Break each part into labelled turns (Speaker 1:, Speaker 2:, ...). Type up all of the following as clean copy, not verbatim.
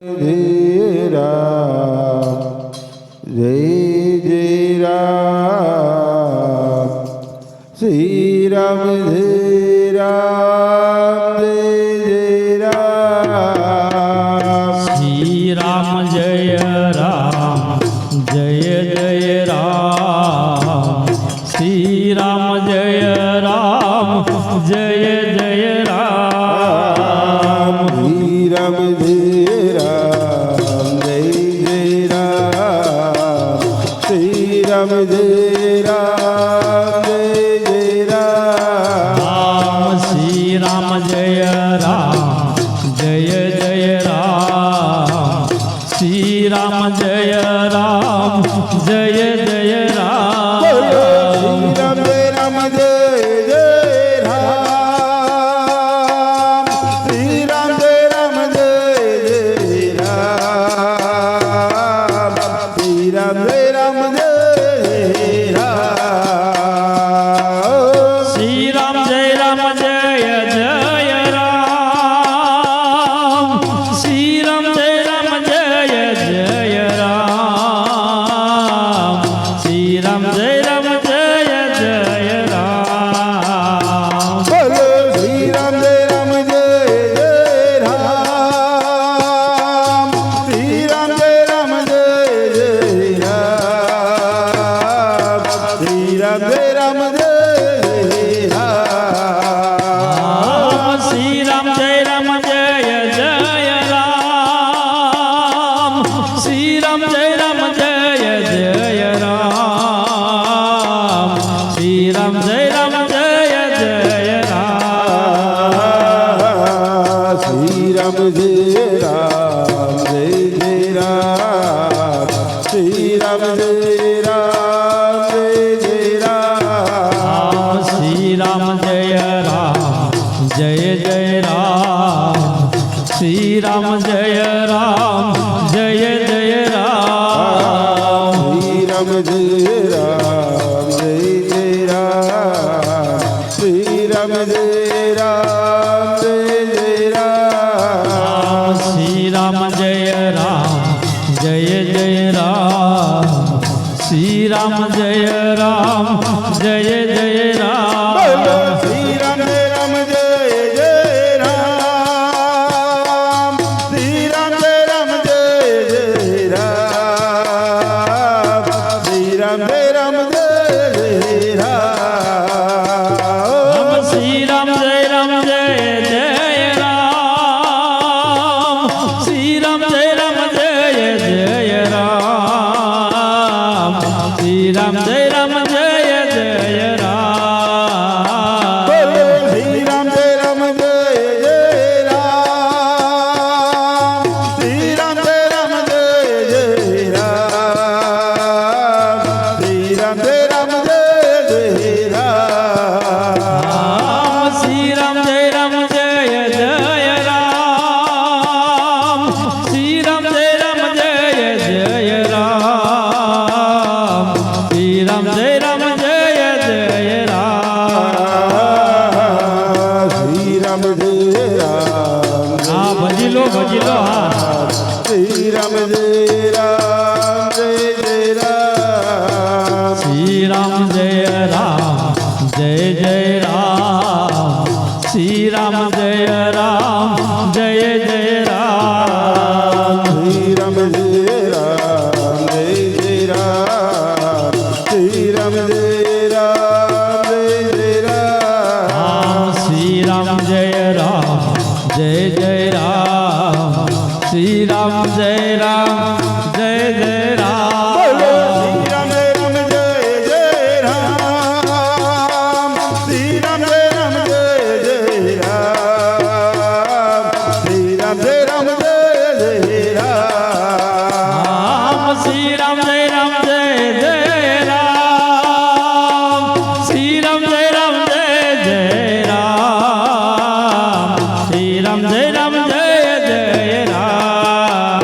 Speaker 1: जय राम जय जय राम श्री राम जय राम जय जय राम
Speaker 2: श्री राम जय राम जय जय राम श्री राम जय राम जय जय राम
Speaker 1: श्री राम जय राम जय जय राम श्री राम जय राम जय जय राम
Speaker 2: श्री राम जय राम जय जय राम श्री राम जय राम जय जय राम
Speaker 1: श्री राम जय राम जय जय राम श्री राम जय राम जय जय राम श्री राम जय राम जय राम
Speaker 2: श्री राम जय राम जय जय राम श्री राम जय राम जय जय राम श्री राम जय राम जय जय राम
Speaker 1: बोलो श्री राम जय राम जय जय राम श्री राम जय राम जय जय राम श्री राम जय राम जय राम
Speaker 2: श्री राम जय राम जय जय राम श्री राम जय राम जय जय राम श्री राम जय राम जय जय राम
Speaker 1: श्री राम जय राम जय जय राम श्री राम जय राम जय जय राम
Speaker 2: श्री राम जय राम जय जय राम श्री राम जय राम जय जय राम
Speaker 1: श्री राम जय राम जय जय राम श्री राम जय राम जय जय राम
Speaker 2: श्री राम जय राम जय जय राम श्री राम जय राम जय जय राम
Speaker 1: श्री राम जय राम जय जय राम श्री राम जय राम जय जय राम श्री राम जय राम जय जय राम
Speaker 2: श्री राम जय राम जय जय राम श्री राम जय राम जय जय राम श्री राम जय राम जय जय राम
Speaker 1: बोलो श्री राम जय राम जय जय राम श्री राम जय राम जय जय राम श्री राम जय राम जय जय राम
Speaker 2: श्री राम जय राम जय जय राम श्री राम जय राम जय जय राम श्री राम जय राम जय जय राम
Speaker 1: श्री राम जय राम
Speaker 2: हाँ भजी लो हाँ
Speaker 1: श्री राम जय राम जय जय राम
Speaker 2: श्री राम जय राम जय जय राम श्री राम जय राम जय जय राम
Speaker 1: श्री राम जय राम जय जय राम श्री राम जय राम जय जय राम
Speaker 2: श्री राम जय राम जय जय राम श्री राम जय राम जय जय
Speaker 1: बोलो
Speaker 2: राम
Speaker 1: श्री राम जय राम जय जय राम श्री राम जय राम जय जय राम श्री राम जय राम जय जय राम
Speaker 2: श्री राम जय राम जय जय राम श्री राम जय राम जय जय राम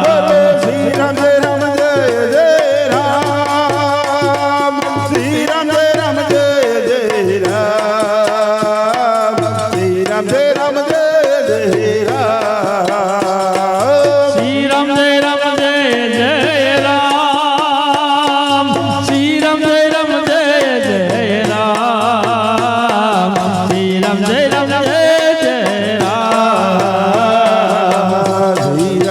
Speaker 1: बोलो श्री राम जय राम जय जय राम श्री राम जय राम जय जय राम श्री राम जय राम जय जय राम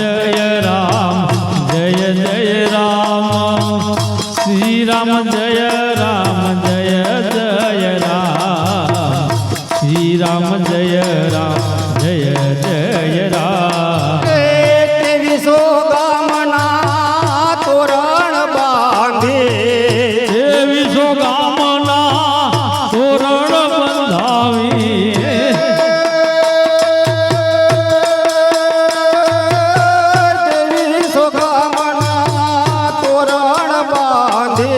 Speaker 2: જય રામ જય જય રામ શ્રી રામ જય રામ જય જય રામ શ્રી રામ જય રામ જય જય રામ
Speaker 3: તેવીસો ગામના તોરણ બાંધે
Speaker 2: વિશ્વ ગામના તોરણ બંધાવી
Speaker 3: તેવીસો ગામના તોરણ બાંધે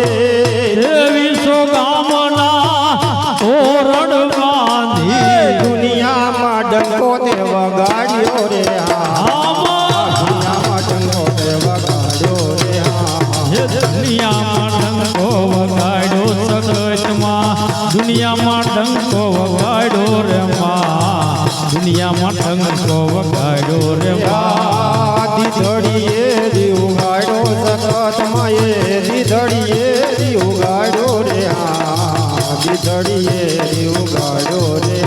Speaker 2: વિશ્વ ગામના તોરણ બાંધી
Speaker 3: દુનિયામાં ડંકો તે વગાડ્યો રે
Speaker 2: આમાં
Speaker 3: દુનિયામાં ડંકો તે વગાડ્યો રે
Speaker 2: દુનિયામાં ડંકો વગાડ્યો સગતમાં દુનિયામાં ડંકો વગાડ્યો રે માં દુનિયામાં ડંકો વગાડ્યો રે માં
Speaker 3: દીધડીએ દી ઉગાડ્યો સતતમાં એ દીધડીએ દી ઉગાડ્યો રે દીધડીએ દી ઉગાડ્યો રે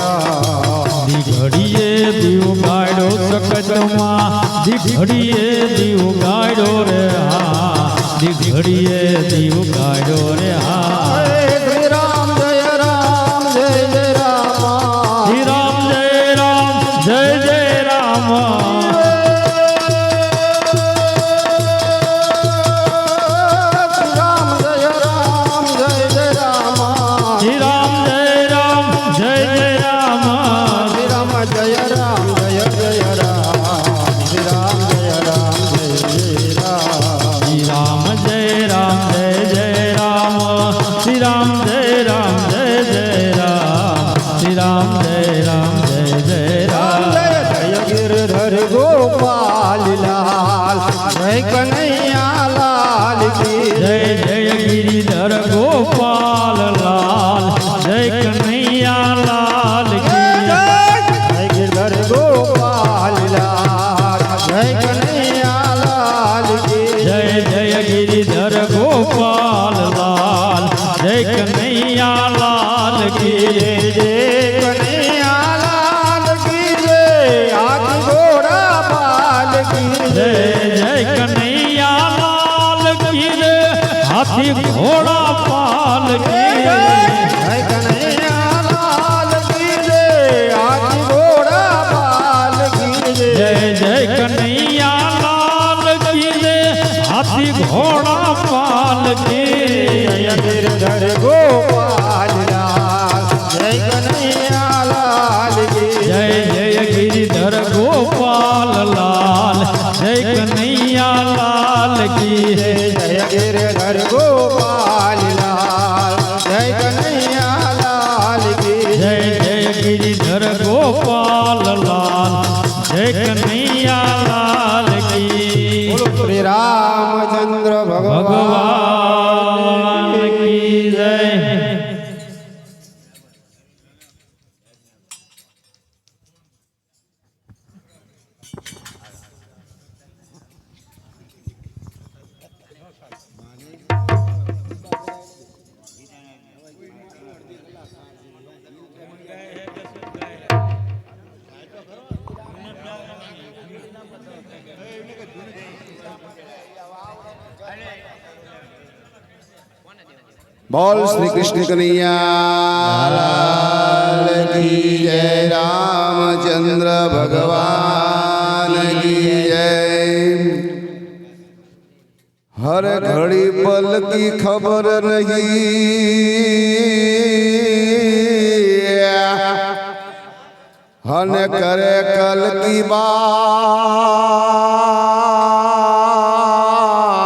Speaker 2: દીઘડીએ દીવ ગાડ્યો સકતમાં દીઘડીએ દીવ ગાડ્યો રે હા દીઘડીએ દીવ ગાડ્યો રે હા
Speaker 3: શ્રી રામ જય રામ જય જય રામ
Speaker 2: શ્રી રામ જય રામ જય જય રામ
Speaker 3: શ્રી રામ જય રામ જય જય રામ
Speaker 2: શ્રી રામ જય રામ જય જય રામ
Speaker 3: શ્રી રામ જય રામ જય જય રામ શ્રી રામ જય રામ જય જય રામ
Speaker 2: શ્રી રામ જય રામ જય જય રામ શ્રી રામ જય રામ જય જય રામ શ્રી રામ જય રામ જય જય રામ
Speaker 3: જય જય गिरधर गोपाल लाल जय कन्हैया लाल की
Speaker 2: जय जय गिरिधर गोपाल लाल जय कन्हैया लाल की
Speaker 3: जय गिरधर गोपाल लाल जय कन्हैया लाल की
Speaker 2: जय जय गिरिधर गोपाल लाल जय कन्हैया लाल की
Speaker 3: जय कन्हैया लाल की जय हाथी घोड़ा बाल की
Speaker 2: जय जय कन्हैया लाल की जय हाथी घोड़ा पाल की
Speaker 3: जय कन्हैया लाल की जय हाथी घोड़ा बाल की
Speaker 2: जय जय कन्हैया लाल की जय हाथी घोड़ा पाल की
Speaker 3: जय गिरधर गोपाल लाल जय कन्हैया लाल की
Speaker 2: जय जय गिरिधर गोपाल लाल जय कन्हैया लाल की
Speaker 3: जय गिरधर गोपाल लाल जय कन्हैया लाल की
Speaker 2: जय जय गिरिधर गोपाल लाल जय कन्हैया लाल की
Speaker 3: श्री रामचंद्र भगवान
Speaker 2: भगवान की जय
Speaker 1: बोल श्री कृष्ण कन्हैया लाल की जय रामचंद्र भगवान की जय हर घड़ी पल की खबर नहीं हन करे कल की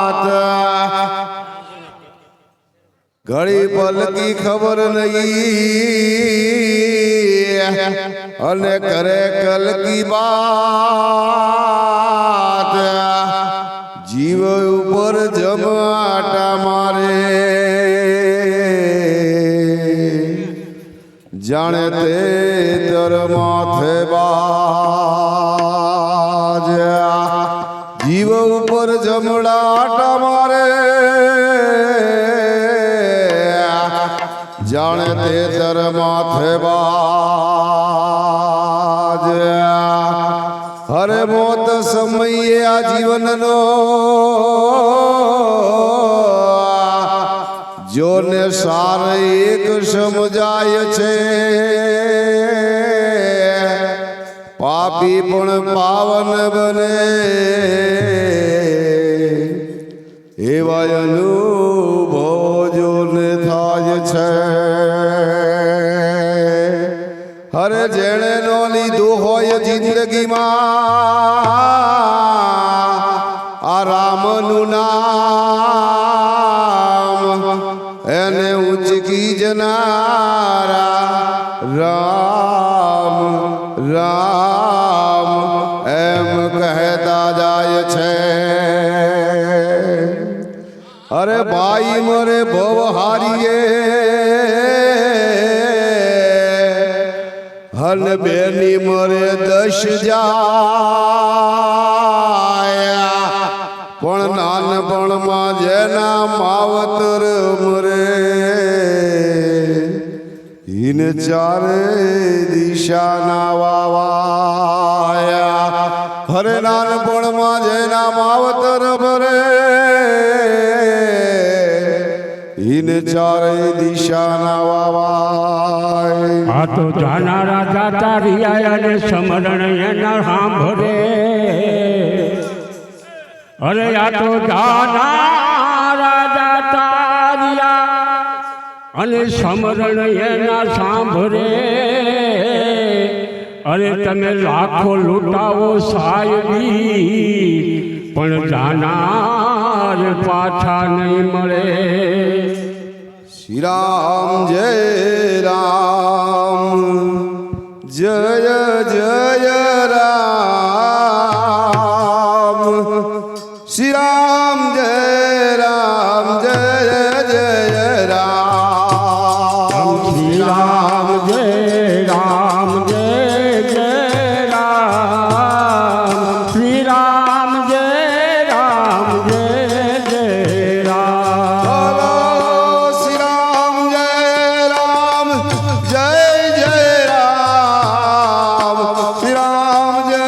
Speaker 1: बात घड़ी पल की खबर नहीं अने करे कल की बात जीव ऊपर जमाटा मारे जाने ते तर माथे बाज जीव ऊपर जमड़ाटा मारे जाने ते तर माथे बाज
Speaker 3: હરે મોત સમયે આ જીવનનો જોને સાર એક સમજાય છે પાપી પણ પાવન બને એવા અનુભવ જોને થાય છે હરે જેણે નો લીધું હોય જિંદગીમાં આ રામનું નામ એને ઉચકી જનારા રામ રામ એમ કહેતા જાય છે અરે ભાઈ મરે ભવ હારીએ હન બેની મરે 10 જાય પણ નાનપણમાં જેના માવતર મરે ઈન ચારે દિશાના વાવાયા હરે નાનપણમાં જેના માવતર મરે ઈન ચારે દિશાના વાવાય
Speaker 2: આ તો જાનારા જાતા રિયા અને સમરણ એના સાંભળે અરે આ તો જાનારા જાતા રિયા અને સમરણ એના સાંભળે અરે તમે લાખો લૂંટાવો સાહેબી પણ જાનાર પાછા નહીં મળે
Speaker 3: શ્રી રામ જય રામ જય જય રામ શ્રી રામ જય રામ જય જય રામ
Speaker 2: શ્રી રામ જય રામ જય જય રામ શ્રી રામ જય રામ જય જય રામ
Speaker 3: બોલો શ્રી રામ જય રામ જય જય રામ શ્રી રામ જય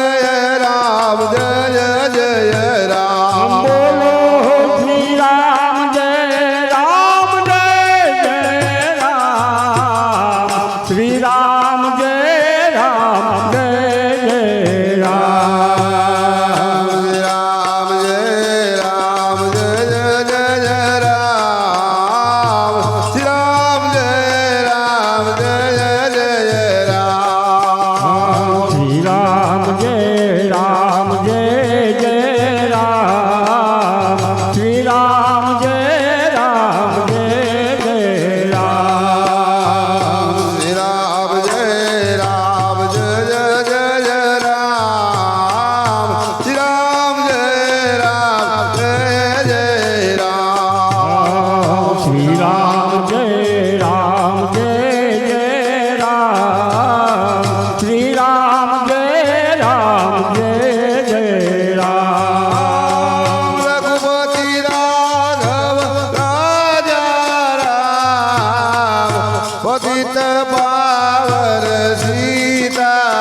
Speaker 3: રામ જય જય રામ
Speaker 2: બોલો શ્રી રામ જય રામ જય જય રામ શ્રી રામ જય રામ જય જય રામ
Speaker 3: રામ જય રામ જય જય જય રામ શ્રી રામ જય રામ જય જય રામ
Speaker 2: શ્રી રામ જય રામ જય જય રામ શ્રી રામ જય રામ જય જય રામ
Speaker 3: શ્રી રામ જય રામ જય જય જય રામ શ્રી રામ જય રામ જય જય રામ
Speaker 2: શ્રી રામ જય રામ જય જય રામ શ્રી રામ જય રામ જય જય રામ
Speaker 3: રઘુપતિ રાઘવ રાજા રામ પતિત પાવન સીતારામ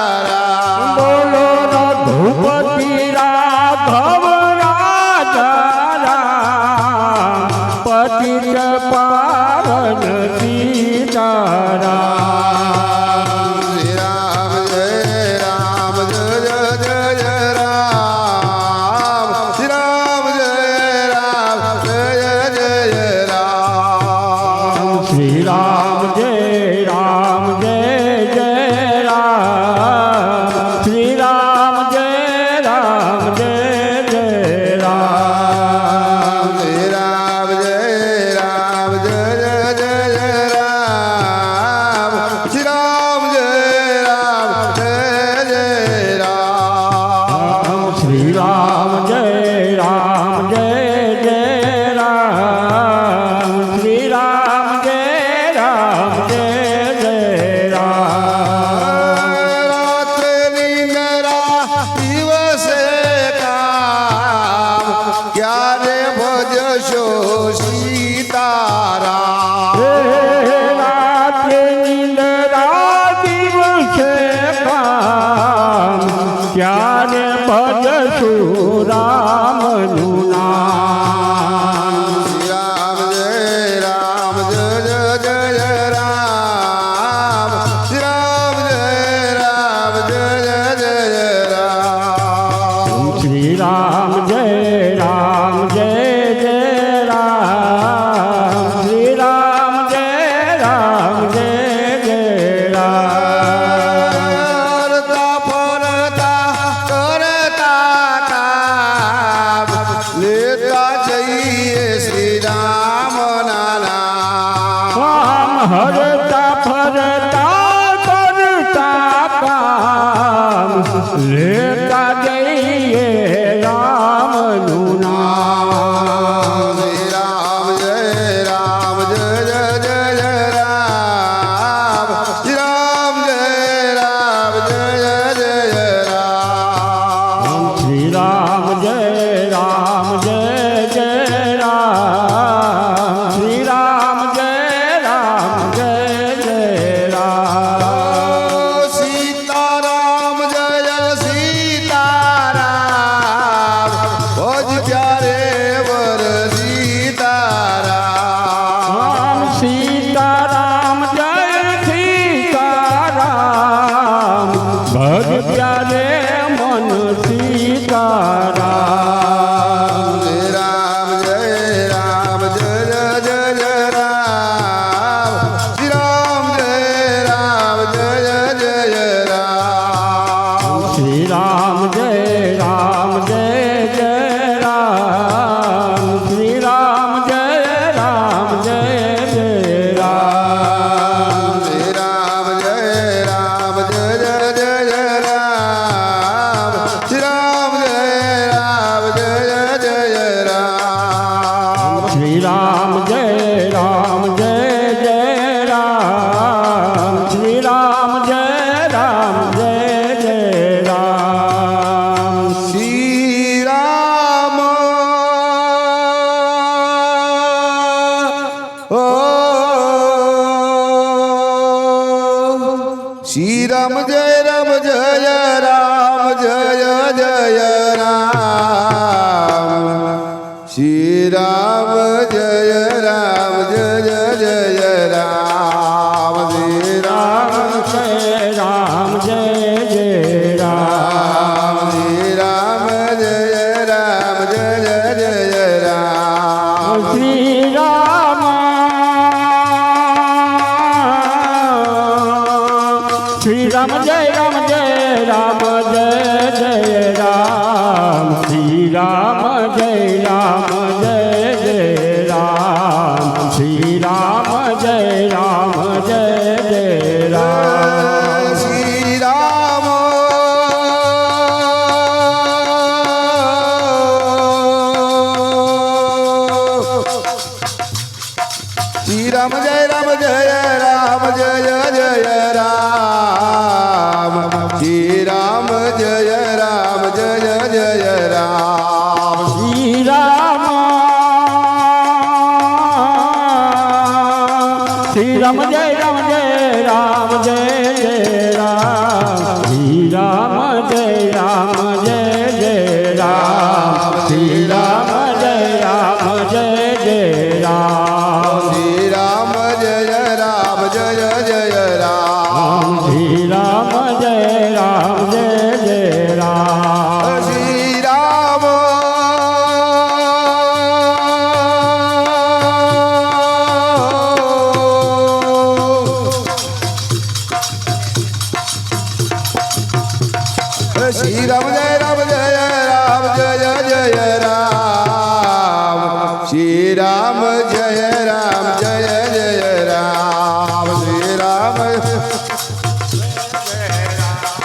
Speaker 2: બોલો રઘુપતિ રાઘવ રાજા રામ પતિત પાવન સીતારામ
Speaker 3: શ્રી રામ જય રામ જય જય જય રામ શ્રી રામ જય રામ જય જય રામ
Speaker 2: શ્રી રામ જય રામ જય જય રામ શ્રી રામ જય રામ જય જય રામ
Speaker 3: શ્રી રામ જય રામ જય જય જય રામ શ્રી રામ જય રામ જય જય રામ
Speaker 2: શ્રી રામ જય રામ જય જય રામ શ્રી રામ જય રામ જય જય રામ
Speaker 3: રાત્રે નિંદરા દિવસે
Speaker 2: ભજશું રામનું નામ.
Speaker 3: શ્રી રામ જય જય જય રામ. શ્રી રામ જય જય રામ.
Speaker 2: શ્રી રામ જય રામ જય જય રામ. શ્રી રામ જય રામ જય જય રામ.
Speaker 3: ફરતા ફરતા કરતા કામ લેતા જઈએ શ્રી રામ નામ.
Speaker 2: રામ હરતા ફરતા કરતા કામ લેતા જઈએ રામનું નામ.
Speaker 3: શ્રી રામ જય રામ જય જય જય રામ. શ્રી રામ જય જય જય રામ.
Speaker 2: શ્રી રામ જય રામ જય જય રામ. શ્રી રામ જય રામ જય જય રામ.
Speaker 3: સીતારામ જય સીતારામ. ભજ પ્યારે વર સીતારામ.
Speaker 2: રામ સીતારામ જય સીતારામ. ભજ પ્યારે મન સીતારામ.
Speaker 3: શ્રી રામ જય રામ જય જય જય રામ. શ્રી રામ જય જય રામ.
Speaker 2: શ્રી રામ જય રામ જય જય રામ. શ્રી રામ જય રામ જય જય રામ.
Speaker 3: શ્રી રામ જય રામ જય જય જય રામ. શ્રી રામ જય જય રામ.
Speaker 2: શ્રી રામ જય રામ જય જય રામ. શ્રી રામ જય રામ જય જય રામ.
Speaker 3: શ્રી રામ ઓ શ્રી રામ જય રામ જય રામ જય જય રામ. શ્રી રામ જય રામ જય જય રામ. શ્રી રામ
Speaker 2: જય રામ જય જય રામ.
Speaker 3: શ્રી રામ જય રામ જય જય રામ.
Speaker 2: શ્રી રામ શ્રી રામ જય રામ જય રામ જય જય રામ. શ્રી રામ જય રામ જય જય રામ. શ્રી રામ જય રામ જય જય રામ.
Speaker 3: શ્રી રામ શ્રી રામ જય રામ જય રામ જય જય રામ. શ્રી રામ જય રામ જય જય રામ.
Speaker 2: શ્રી રામ શ્રી રામ જય રામ જય રામ જય જય રામ. શ્રી રામ જય રામ જય જય રામ. શ્રી રામ જય રામ જય જય રામ.
Speaker 3: શ્રી રામ જય રામ જય જય રામ.
Speaker 2: શ્રી રામ જય રામ જય જય રામ.
Speaker 3: શ્રી રામ શ્રી રામ જય રામ જય રામ જય જય રામ. શ્રી રામ જય રામ જય જય રામ. શ્રી રામ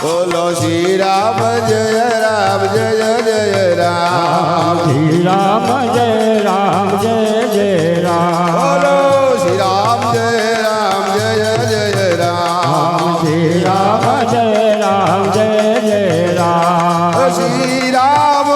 Speaker 3: બોલો શ્રી રામ જય રામ જય જય રામ.
Speaker 2: શ્રી રામ જય રામ જય જય રામ.
Speaker 3: બોલો શ્રી રામ જય રામ જય જય રામ.
Speaker 2: શ્રી રામ જય રામ જય જય રામ.
Speaker 3: શ્રી રામ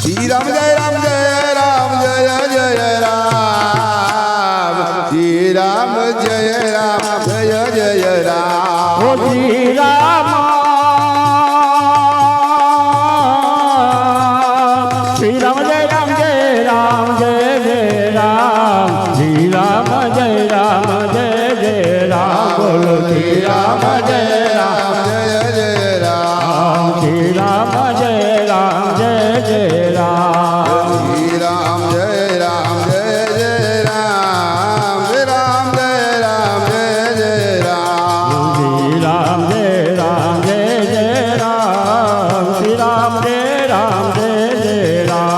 Speaker 3: શ્રી રામ જય રામ જય રામ જય જય રામ શ્રી રામ જય રામ જય જય રામ
Speaker 2: ઓ શ્રી રામ શ્રી રામ જય રામ જય રામ જય જય રામ શ્રી રામ જય રામ જય જય રામ બોલો શ્રી રામ જય રામ
Speaker 3: જય જય રામ
Speaker 2: શ્રી રામ જય રામ જય જય રામ
Speaker 3: શ્રી રામ જય રામ જય જય રામ શ્રી રામ જય રામ જય જય રામ
Speaker 2: શ્રી રામ જય રામ જય જય રામ શ્રી રામ જય રામ જય જય રામ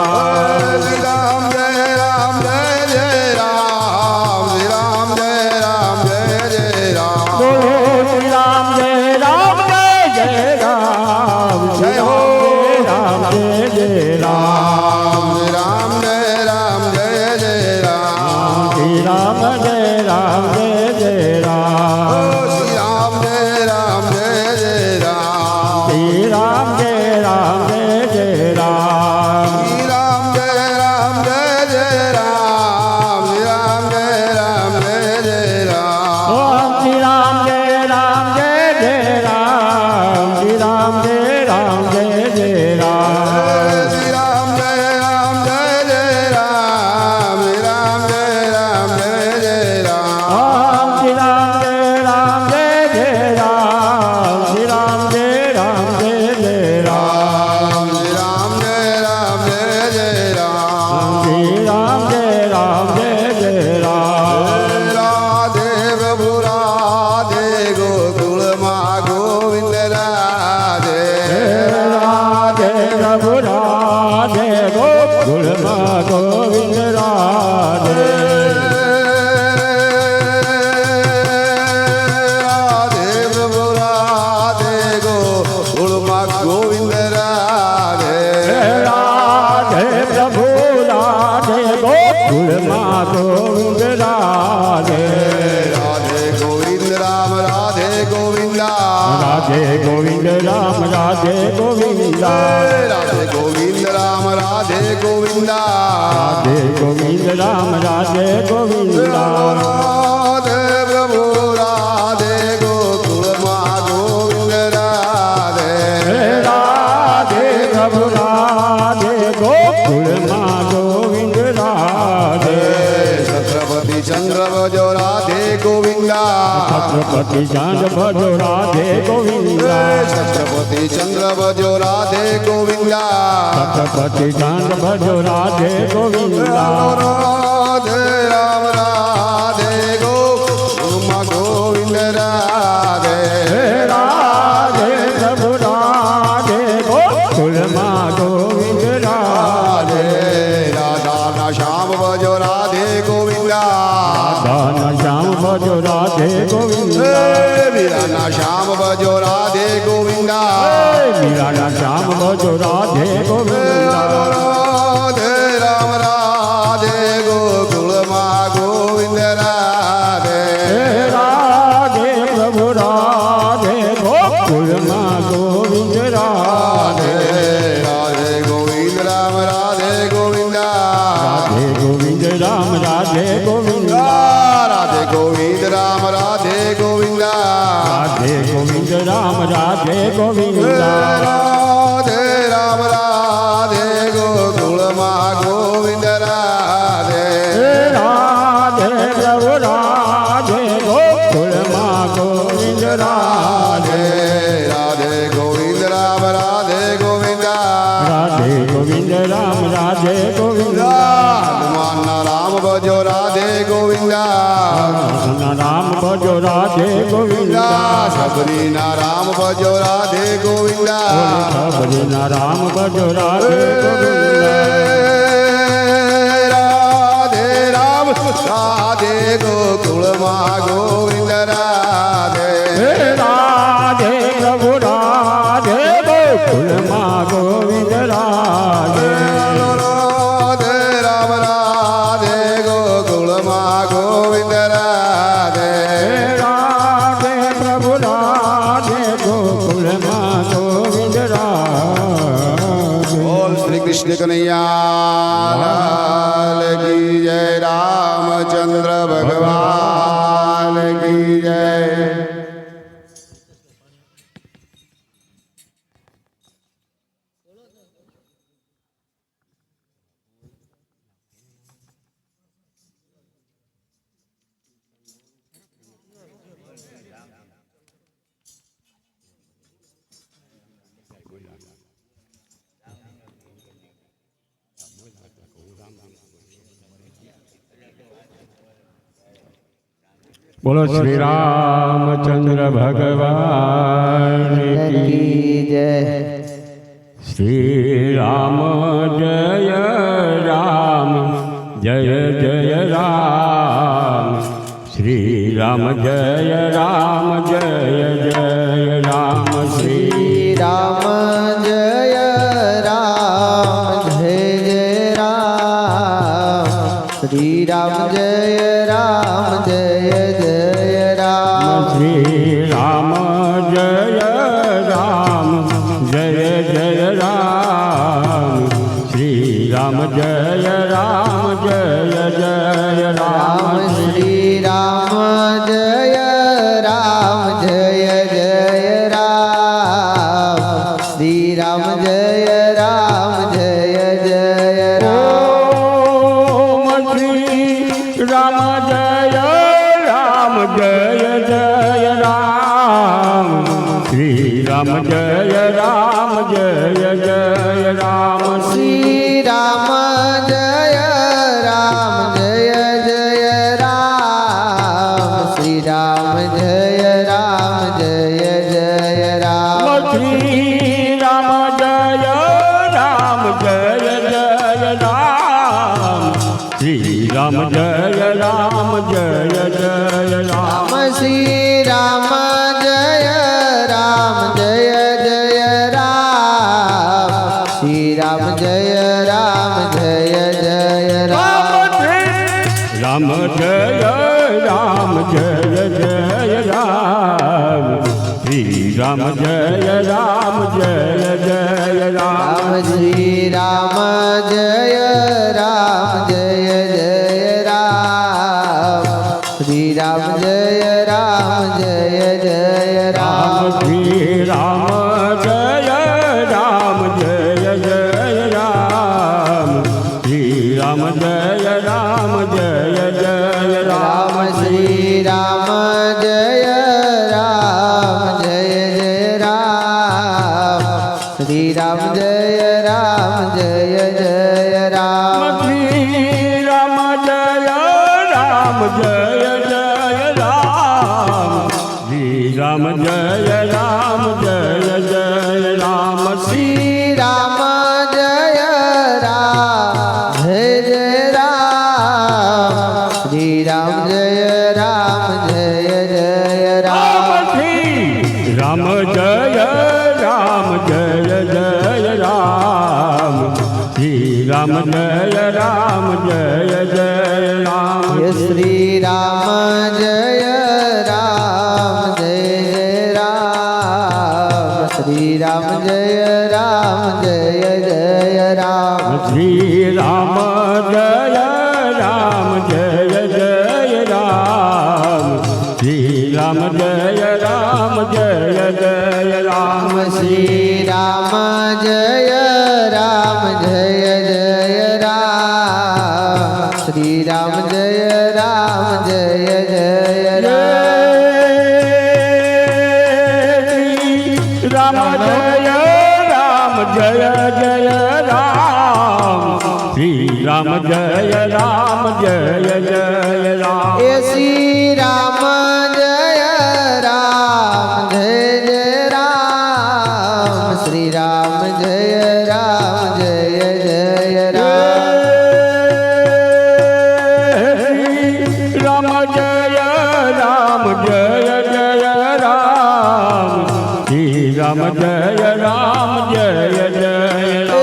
Speaker 3: શ્રી રામ જય રામ જય જય રામ શ્રી રામ જય રામ જય જય રામ
Speaker 2: બોલો શ્રી રામ જય રામ જય જય રામ
Speaker 3: જય હો
Speaker 2: રામ જય જય રામ
Speaker 3: શ્રી રામ જય રામ જય જય રામ
Speaker 2: શ્રી રામ જય રામ જય જય રામ
Speaker 3: શ્રી રામ જય રામ જય જય રામ
Speaker 2: શ્રી રામ જય રામ જય જય રામ
Speaker 3: શ્રી રામ જય રામ જય જય રામ શ્રી રામ જય રામ જય જય રામ
Speaker 2: ઓમ શ્રી રામ જય રામ જય જય રામ શ્રી રામ જય રામ જય જય રામ
Speaker 3: શ્રી રામ જય રામ જય જય રામ શ્રી રામ જય રામ જય જય રામ
Speaker 2: ઓમ શ્રી રામ જય રામ જય જય રામ શ્રી રામ જય રામ જય જય રામ
Speaker 3: શ્રી રામ જય રામ જય જય રામ
Speaker 2: શ્રી રામ જય રામ જય જય રામ
Speaker 3: રાધે પ્રભુ રાધે ગોકુળમાં ગોવિંદ રાધે
Speaker 2: રાધે પ્રભુ રાધે ગોકુળમાં ગોવિંદ રાધે
Speaker 3: રાધે પ્રભુ રાધે ગોકુળમાં ગોવિંદ રાધે
Speaker 2: રાધે પ્રભુ રાધે ગોકુળમાં ગોવિંદ રાધે
Speaker 3: રાધે ગોવિંદ રામ રાધે ગોવિંદા
Speaker 2: રાધે ગોવિંદ રામ રાધે ગોવિંદા
Speaker 3: રાધે ગોવિંદ રામ રાધે ગોવિંદા
Speaker 2: રાધે ગોવિંદ રામ રાધે ગોવિંદા
Speaker 3: રાધે પ્રભુ રાધે ગોકુળમાં ગોવિંદ રાધે
Speaker 2: રાધે પ્રભુ રાધે ગોકુળમાં ગોવિંદ રાધે
Speaker 3: છત્રપતિ ચંદ્ર ભજો રાધે ગોવિંદા
Speaker 2: છત્રપતિ ચાંદ ભજો રાધે ગોવિંદા
Speaker 3: છત્રપતિ ચંદ્ર ભજો રાધે ગોવિંદા
Speaker 2: છત્રપતિ ચાંદ ભજો રાધે ગોવિંદા
Speaker 3: રાધે રામ રાધે ગોકુળમાં ગોવિંદ રાધે
Speaker 2: રાધે પ્રભુ રાધે ગોકુળમાં ગોવિંદ રાધે
Speaker 3: રાધા શ્યામ ભજો રાધે ગોવિંદા
Speaker 2: દાન શ્યામ ભજો રાધે ગોવિંદા
Speaker 3: વીરાના શ્યામ ભજો રાધે ગોવિંદા
Speaker 2: મીરાના શ્યામ ભજો રાધે ગોવિંદા
Speaker 3: રાધે રામ રાધે ગોકુળમાં ગોવિંદ રાધે
Speaker 2: રાધે પ્રભુ રાધે ગોકુળમાં ગોવિંદ રાધે
Speaker 3: રાધે ગોવિંદ રામ રાધે ગોવિંદા
Speaker 2: રાધે ગોવિંદ રામ રાધે ગોવિંદા
Speaker 3: રાધે ગોવિંદ રામ રાધે ગોવિંદા
Speaker 2: રાધે ગોવિંદ રામ રાધે ગોવિંદા
Speaker 3: રાધે રામ રાધે ગોકુળમાં ગોવિંદ રાધે
Speaker 2: રાધે પ્રભુ રાધે ગોકુળમાં ગોવિંદ રાધે
Speaker 3: રાધે ગોવિંદ રામ રાધે ગોવિંદા
Speaker 2: રાધે ગોવિંદ રામ રાધે ગોવિંદા
Speaker 3: હનુમાનના રામ ભજો રાધે ગોવિંદા
Speaker 2: રામ ભજો રાધે ગોવિંદા
Speaker 3: સબરીના રામ ભજો રાધે ગોવિંદા
Speaker 2: સબરીના રામ ભજો રાધે ગોવિંદા
Speaker 3: રાધે રામ રાધે ગોકુળમાં ગોવિંદ રાધે
Speaker 2: રાધે પ્રભુ રાધે ગોકુળમાં ગોવિંદ રાધે
Speaker 3: રાધે રામ રાધે ગોકુળમાં ગોવિંદ રાધે
Speaker 2: રાધે પ્રભુ રાધે ગોકુળમાં ગોવિંદ રાધે
Speaker 3: બોલ શ્રી કૃષ્ણ કનૈયા लाल की जय रामचंद्र भगवान की जय।
Speaker 2: बोलो श्री रामचंद्र भगवान की
Speaker 4: जय।
Speaker 2: श्री राम जय राम जय जय राम। श्री राम जय राम जय जय राम। श्री
Speaker 4: राम जय राम जय जय राम। श्री राम जय राम जय जय राम।
Speaker 2: श्री राम जय राम जय जय राम। श्री राम जय राम जय जय राम।
Speaker 4: श्री राम जय राम जय जय राम। श्री राम जय राम जय जय राम।
Speaker 2: श्री राम जय राम जय जय राम। श्री राम जय राम जय जय राम।
Speaker 4: श्री राम जय राम जय जय राम। श्री राम जय राम जय जय राम।
Speaker 2: श्री राम जय राम जय जय राम। श्री राम जय राम जय जय राम।
Speaker 4: श्री राम जय राम जय जय राम। श्री राम जय राम जय जय राम।
Speaker 2: राम जय राम जय जय राम। श्री राम जय राम जय जय राम।
Speaker 4: श्री राम जय राम जय जय राम। श्री राम जय राम जय जय राम।
Speaker 2: श्री राम जय राम जय जय राम। श्री राम जय राम जय जय राम।
Speaker 4: श्री राम जय राम जय जय राम। श्री राम जय राम जय जय राम।
Speaker 2: श्री राम जय राम जय जय राम। श्री राम जय राम जय जय राम।
Speaker 4: श्री राम जय राम जय जय राम। श्री राम जय राम जय जय राम।
Speaker 2: श्री राम जय राम जय जय राम। श्री राम जय राम जय जय राम।
Speaker 4: श्री राम जय राम जय जय राम। श्री राम जय राम जय जय राम।
Speaker 2: श्री राम जय राम जय जय राम। श्री राम जय राम जय जय राम।
Speaker 4: श्री राम जय राम जय जय राम। श्री राम जय राम जय जय राम।
Speaker 2: राम जय राम जय जय राम। श्री राम जय राम जय जय राम।
Speaker 4: श्री राम जय राम जय जय राम। श्री राम जय राम जय जय राम।
Speaker 2: राम जय राम जय जय राम। श्री राम जय राम जय जय राम।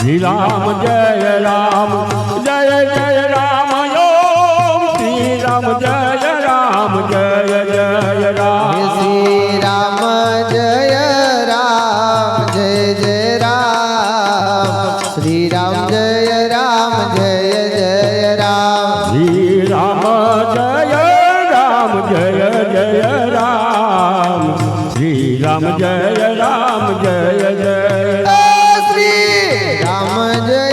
Speaker 2: શ્રી રામ જય રામ જય જય રામ ઓમ શ્રી રામ જય રામ જય જય રામ
Speaker 4: શ્રી રામ જય રામ જય જય રામ શ્રી રામ જય રામ જય જય રામ
Speaker 2: શ્રી રામ જય રામ જય જય રામ શ્રી રામ જય રામ જય જય
Speaker 4: શ્રી રામ જય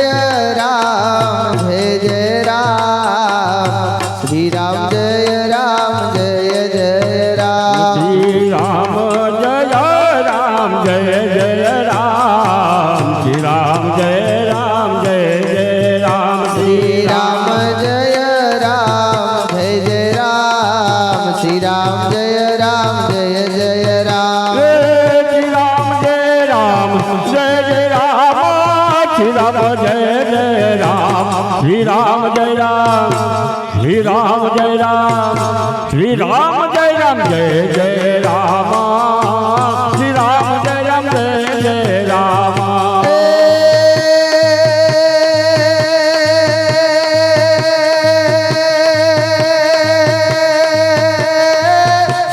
Speaker 4: રામ જય જય રામ શ્રી રામ જય રામ જય જય રામ
Speaker 2: શ્રી રામ જય રામ જય જય રામ શ્રી રામ જય રામ જય જય રામ
Speaker 4: શ્રી રામ જય રામ જય જય રામ શ્રી રામ જય રામ જય જય રામ
Speaker 2: શ્રી રામ જય રામ જય જય રામ શ્રી રામ જય જય રામ શ્રી રામ જય રામ શ્રી રામ જય રામ શ્રી રામ જય રામ જય જય રામ શ્રી રામ જય રામ જય જય રામ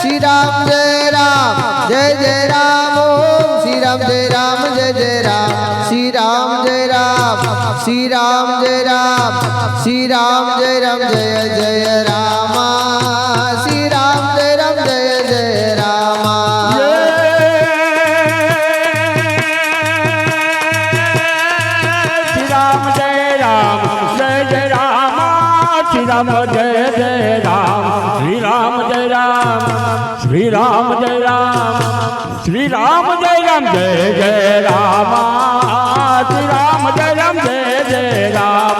Speaker 4: श्री राम जय राम जय जय राम ओम श्री राम जय राम जय जय राम श्री राम जय राम श्री राम जय राम श्री राम जय राम जय जय राम श्री राम जय राम जय जय राम
Speaker 2: श्री राम जय राम जय जय राम श्री राम जय जय राम श्री राम जय राम श्री राम जय राम श्री राम जय राम जय जय राम श्री राम जय राम जय जय राम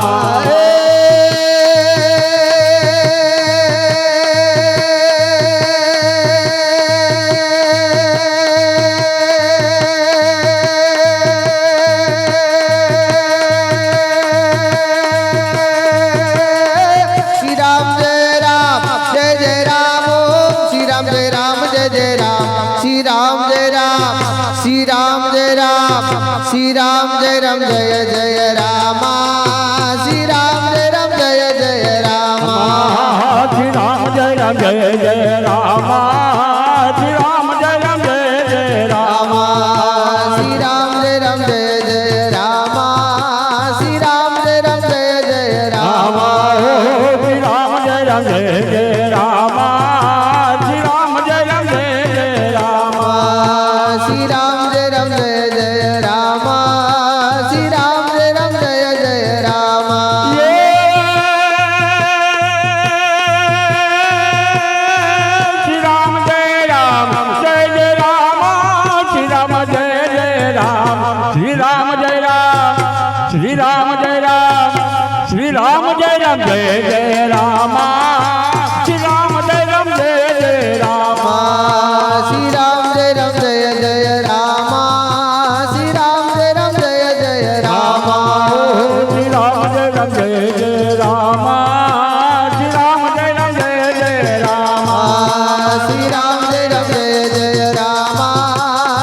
Speaker 4: श्री राम जय राम जय जय राम ओम श्री राम जय राम जय जय राम श्री राम जय राम श्री राम जय राम श्री राम जय राम जय जय राम श्री राम जय राम जय जय राम
Speaker 2: श्री राम जय राम जय जय राम श्री राम जय राम जय जय राम
Speaker 4: श्री राम जय राम जय जय राम श्री राम जय राम जय जय राम
Speaker 2: श्री राम जय राम जय जय राम श्री राम जय राम जय जय राम
Speaker 4: श्री राम जय राम जय जय राम श्री राम जय राम जय जय राम
Speaker 2: श्री राम जय राम जय जय राम श्री राम जय जय राम श्री राम जय राम श्री राम जय राम श्री राम जय राम जय जय राम श्री राम जय राम जय जय राम
Speaker 4: श्री राम जय राम जय जय राम श्री राम जय राम जय जय राम
Speaker 2: श्री राम जय राम जय जय राम श्री राम जय राम जय जय राम
Speaker 4: श्री राम जय राम जय जय राम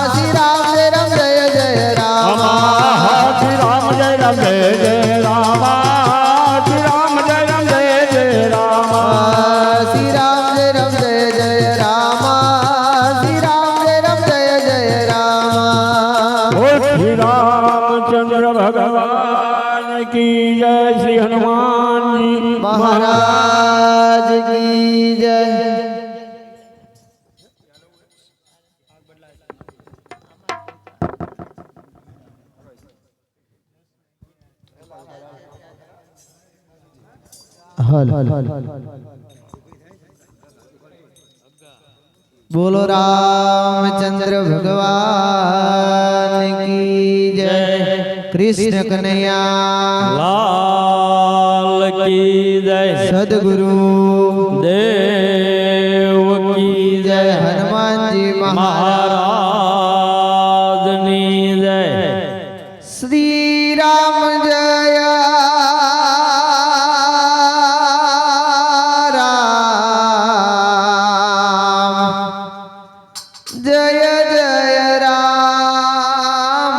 Speaker 4: श्री राम जय राम जय जय राम
Speaker 2: श्री राम जय राम जय जय राम श्री राम जय राम जय जय राम
Speaker 4: श्री राम जय राम जय जय राम श्री राम जय राम जय जय राम
Speaker 2: श्री रामचंद्र भगवान की जय श्री हनुमान जी
Speaker 4: महाराज की जय हल बोलो रामचंद्र भगवान की जय कृष्ण कन्हैया
Speaker 2: लाल की जय
Speaker 4: सदगुरु
Speaker 2: देव की
Speaker 4: जय हनुमान जी महाराज
Speaker 2: महाराजनी जय
Speaker 4: श्री राम जय राम जय जय राम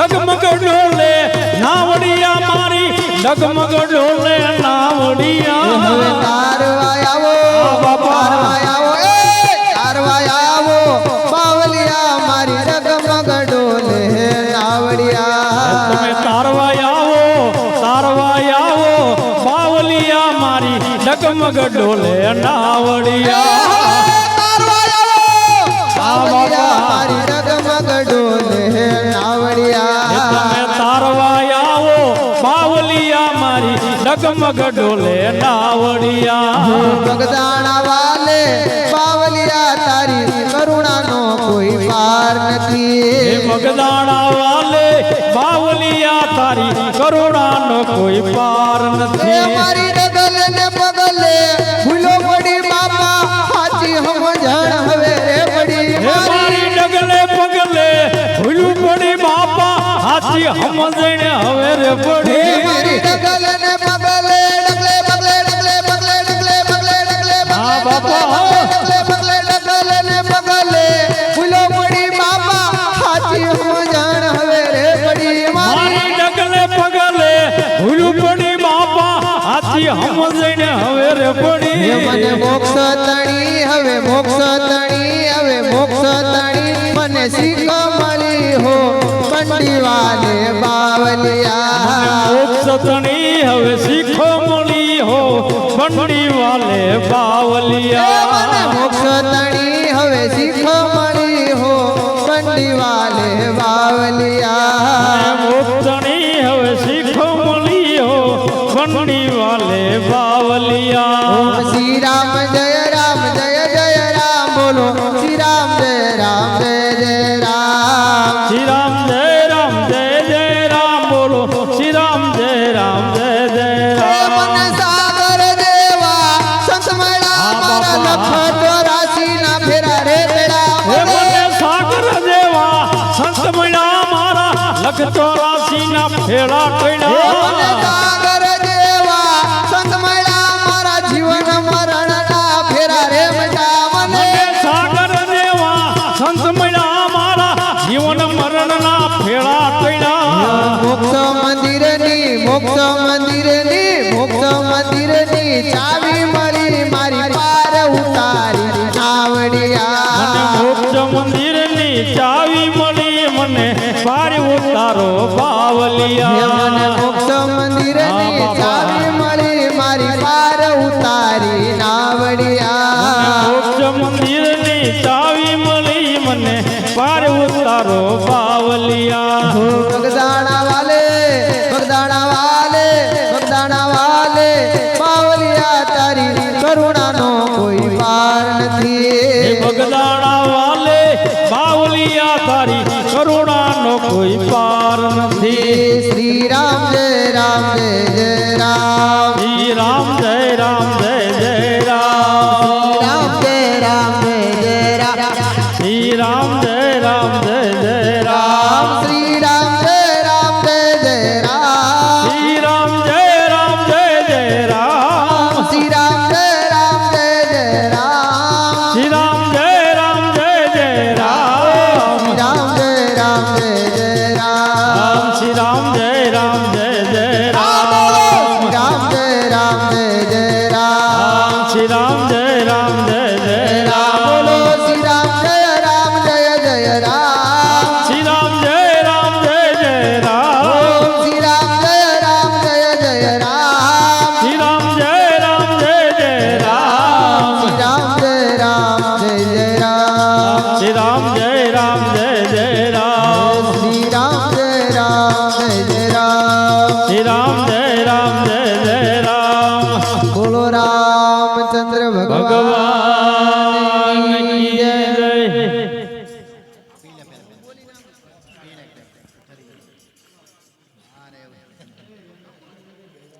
Speaker 2: ડગમગ ડોલે નાવડિયા મારી ડગમગ ડોલે નાવડિયા
Speaker 4: હવે તારવા આવો તારવા આવો તારવા આવો બાવલિયા મારી ડગમગ ડોલે નાવડિયા
Speaker 2: તમે તારવા આવો બાવલિયા મારી ડગમગ ડોલે નાવડિયા
Speaker 4: મારી ડગમગ ડોલે નાવડિયા
Speaker 2: તમે તારવા આવો બાવલિયા મારી ડગમગ ડોલે નાવડિયા
Speaker 4: બગદાણા વાલે બાવલિયા તારી કરુણાનો કોઈ પાર નથી
Speaker 2: બગદાણા વાલે બાવલિયા તારી કરુણાનો કોઈ પાર
Speaker 4: એ
Speaker 2: નથી
Speaker 4: મારી ડગલ ને પગલે ભૂલો પડી બાપા સાચી સમજણ હવે રે પડી
Speaker 2: હે મારી ડગલે પગલે ભૂલું પડી બાપા હાથી સમજણ હવે રે પડી
Speaker 4: મારી ડગલ ને પગલે ડગલે પગલે ડગલે પગલે ડગલે પગલે ડગલે
Speaker 2: હા બાપા
Speaker 4: પગલે ડગલ ને પગલે ભૂલો પડી બાપા સાચી સમજણ હવે રે પડી
Speaker 2: મારી ડગલે પગલે ભૂલું પડી બાપા હાથી સમજણ હવે રે પડી
Speaker 4: મને મોક્ષ તણી હવે મોક્ષ તણી હવે મોક્ષ તણી મને શીખ મળી હો બંડી વાલે બાવલિયા
Speaker 2: મોક્ષ તણી હવે શીખો મળી હો બંડી વાલે
Speaker 4: મને
Speaker 2: બાવલિયા
Speaker 4: મોક્ષ તણી હવે શીખ મળી હો બંડી વાલે બાવલિયા
Speaker 2: મોક્ષણી હવે શીખો મળી હો બંડી વાલે બાવલિયા
Speaker 4: શ્રી રામ જય રામ જય જય રામ બોલો શ્રી રામ જય રામ જય જય રામ
Speaker 2: શ્રી રામ જય રામ જય જય રામ બોલો શ્રી રામ જય રામ જય જય રામ
Speaker 4: મને સાગર દેવા સંત મળ્યા મારા લખ ચોરાસી ના ફેરા રે તેડા
Speaker 2: હે મને સાગર દેવા સંત મળ્યા મારા લખ 84 ના ફેરા
Speaker 4: મને
Speaker 2: ટળ્યા
Speaker 4: સાગર દેવા સંત મળ્યા મારા જીવન મરણ ના ફેરા રે મટા મને
Speaker 2: મને સાગર દેવા સંત મળ્યા મારા જીવન મરણ ના ફેરા ટળ્યા
Speaker 4: મોક્ષ મંદિરની ચાવી મળી મારી પાર ઉતારી નાવડિયા
Speaker 2: મને મોક્ષ મંદિરની ચાવી મળી મને પાર ઉતારો
Speaker 4: મને
Speaker 2: બાવલિયા
Speaker 4: મોક્ષ મંદિરની ચાવી મળી મારી પાર ઉતારી નાવડિયા
Speaker 2: મોક્ષ મંદિરની ચાવી મળી મને પાર ઉતારો બાવલિયા
Speaker 4: બગદાણા વાલે બાવલિયા તારી કરુણાનો કોઈ પાર નથી
Speaker 2: બગદાણા વાલે બાવલિયા તારી કરુણાનો કોઈ પાર નથી
Speaker 4: શ્રી રામ જય રામ જય જય રામ
Speaker 2: શ્રી રામ જય રામ જય જય રામ
Speaker 4: રામ જય રામ જય જય રામ
Speaker 2: શ્રી રામ જય રામ જય જય
Speaker 4: રામ
Speaker 2: રામ
Speaker 4: શ્રી રામ જય રામ જય જય રામ
Speaker 2: શ્રી રામ જય રામ જય જય રામ
Speaker 4: શ્રી રામ જય રામ જય જય રામ
Speaker 2: શ્રી રામ જય રામ જય જય રામ
Speaker 4: રામ જય રામ જય જય રામ
Speaker 2: શ્રી રામ જય રામ જય જય રામ
Speaker 4: રામ જય રામ જય જય રામ
Speaker 2: શ્રી રામ જય રામ જય જય રામ
Speaker 4: બોલો શ્રી રામ જય રામ જય જય રામ
Speaker 2: શ્રી રામ જય રામ જય જય રામ
Speaker 4: શ્રી રામ જય રામ જય જય રામ
Speaker 2: શ્રી રામ જય રામ જય જય રામ
Speaker 4: શ્રી રામ જય રામ જય જય રામ
Speaker 2: શ્રી રામ જય રામ જય જય રામ
Speaker 4: શ્રી રામ જય રામ જય જય રામ
Speaker 2: શ્રી રામ જય રામ જય જય રામ
Speaker 4: બોલો રામચંદ્ર ભગવાન